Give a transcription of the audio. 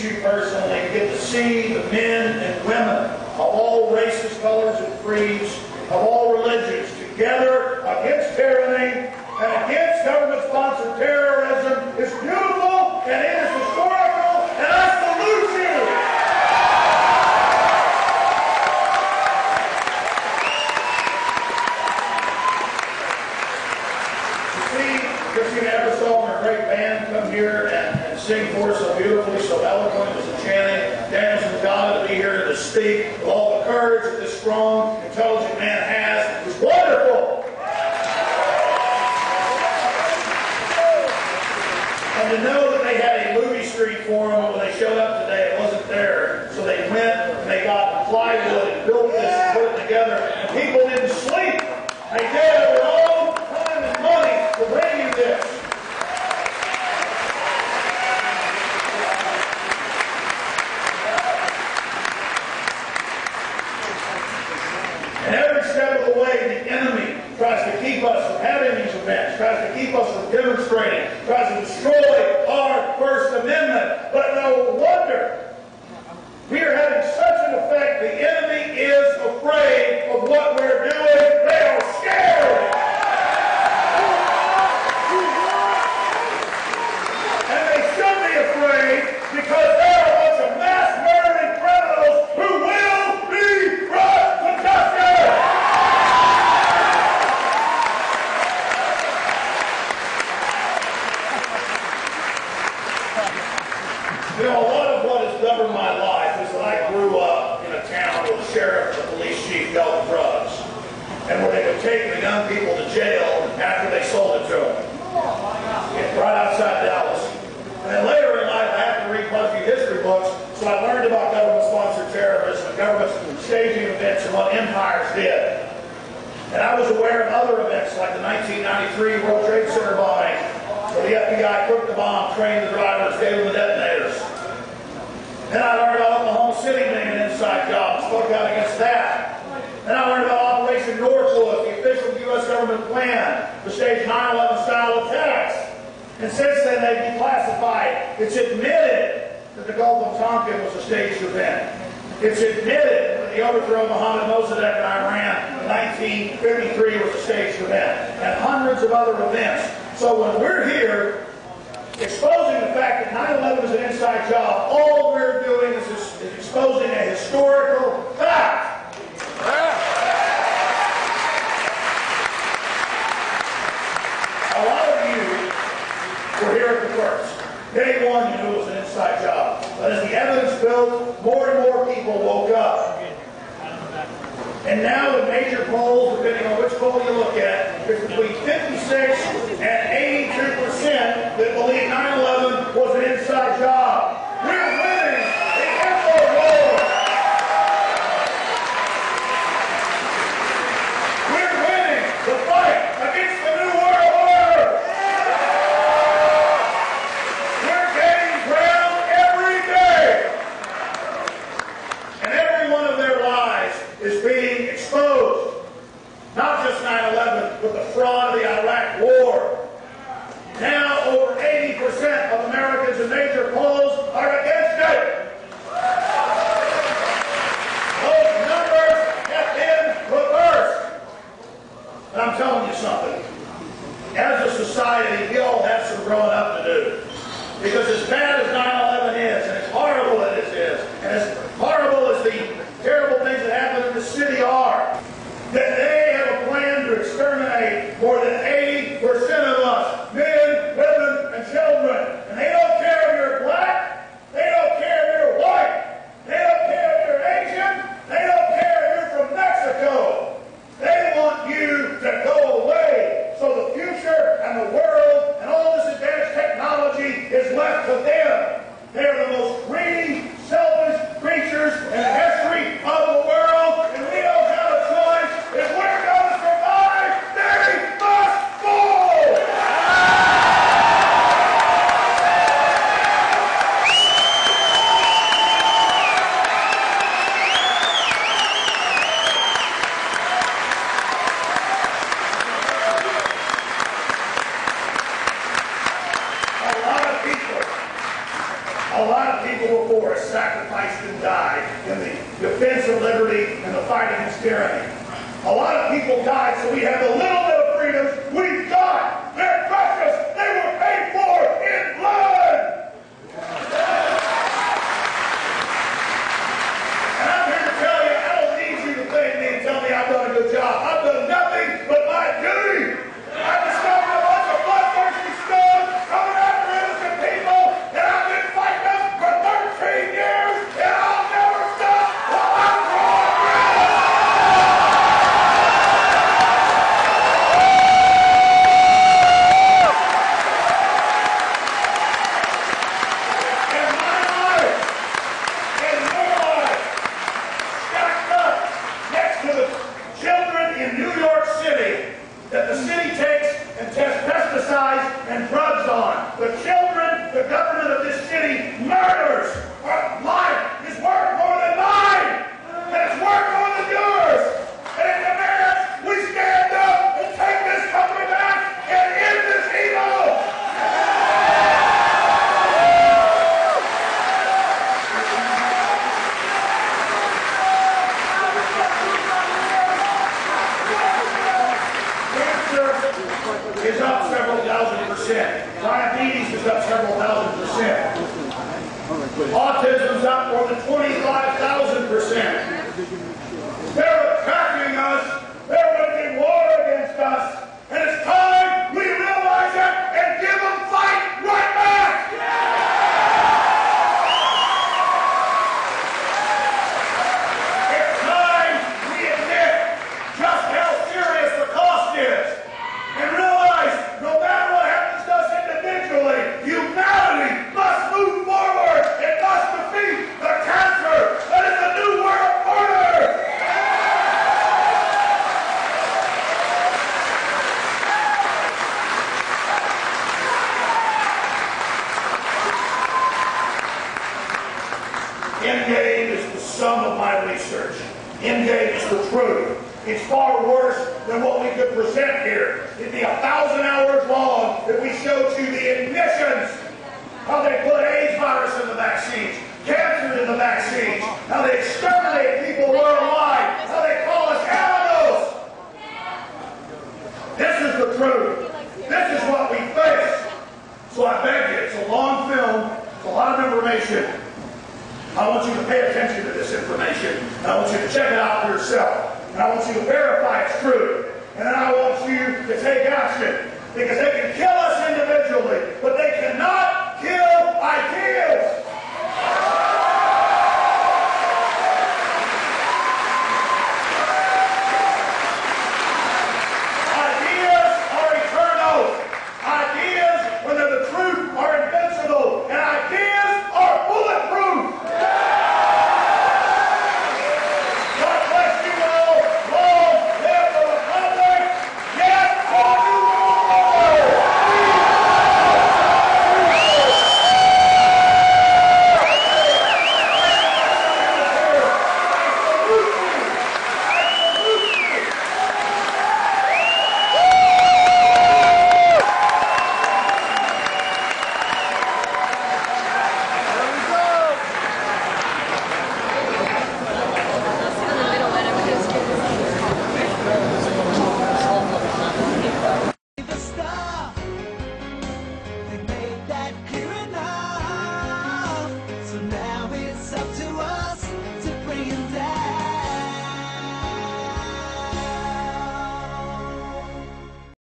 meet you personally and get to see the men and women of all races, colors, and creeds, of all religions, together against tyranny and against government-sponsored terrorism is beautiful and it is historical, and I salute you! Christine Ebersole and her great band come here and sing for us so beautifully, so eloquently, was enchanting. Danielson's got to be here to speak with all the courage that this strong, intelligent man has. It's wonderful! And to know that they had a movie screen for them when they showed up today, it wasn't there. So they went and they got plywood and built this and put it together, and people didn't sleep. They did it with all time and money to bring you this. And every step of the way, the enemy tries to keep us from having these events, tries to keep us from demonstrating, tries to destroy our First Amendment. But no wonder we are having such an effect. The enemy is afraid of what we're doing. They are scared. And they should be afraid because there are a bunch of mass murdering criminals who will be brought to justice. You know, a lot of what has governed my life is that I grew up in a town where the sheriff and the police chief dealt drugs, and where they would take the young people to jail after they sold it to them. Right outside Dallas. And then later in life, I had to read quite a few history books, so I learned about government-sponsored terrorism and government staging events and what empires did. And I was aware of other events like the 1993 World Trade Center bombing, where the FBI cooked the bomb, trained the drivers, gave them the detonators. Then I learned about Oklahoma City being an inside job and spoke out against that. Then I learned about Operation Northwood, the official U.S. government plan to stage 9/11 style attacks. And since then they've declassified. It's admitted that the Gulf of Tonkin was a staged event. It's admitted that the overthrow of Mohammad Mossadegh in Iran in 1953 was a staged event. And hundreds of other events. So when we're here exposing the fact that 9/11 is an inside job, all we're doing is exposing a historical fact. A lot of you were here at the first. Day one, you knew it was an inside job. But as the evidence built, more and more people woke up. And now the major polls, depending on which poll you look at, there's between 56 and 82% that believe 9/11 was an inside job. We're winning the info war. We're winning the fight against the New World Order. We're gaining ground every day. And every one of their lies is being exposed. Not just 9/11, but the fraud of the Iraq War, people before us sacrificed and died in the defense of liberty and the fight against tyranny. A lot of people died so we have the little bit of freedoms we've got. They're precious. They were paid for in blood. And I'm here to tell you, I don't need you to thank me and tell me I've done a good job. I've done nothing but my duty. I've discovered a bunch of bloodthirsty scum coming after innocent people, and I've been fighting them for 13 years, and I'll never stop while I'm progress. And my life and your life stacked up next to the children in New York City that the city takes and tests pesticides and drugs on. The children, the government of this city murders. Our life is worth more than mine, and it's worth more than yours. And it demands we stand up and take this country back and end this evil. Cancer is up several thousand%. Diabetes is up several thousand%. Autism's up more than 25,000%. They're attacking us. They're waging war against us. And it's time we realize it and give them fight right back. It's time we admit just how serious the cost is. And realize no matter what happens to us individually, humanity must move forward. It must defeat the cancer that is the new world order. Endgame is the sum of my research. Endgame is the truth. It's far worse than what we could present here. It'd be 1,000 hours long if we showed you the admissions. How they put AIDS virus in the vaccines, cancer in the vaccines, how they exterminate people worldwide, how they call us animals. This is the truth. This is what we face. So I beg you, it's a long film, it's a lot of information. I want you to pay attention to this information. I want you to check it out for yourself. And I want you to verify it's true. And then I want you to take action. Because they can kill us individually, but they cannot kill, I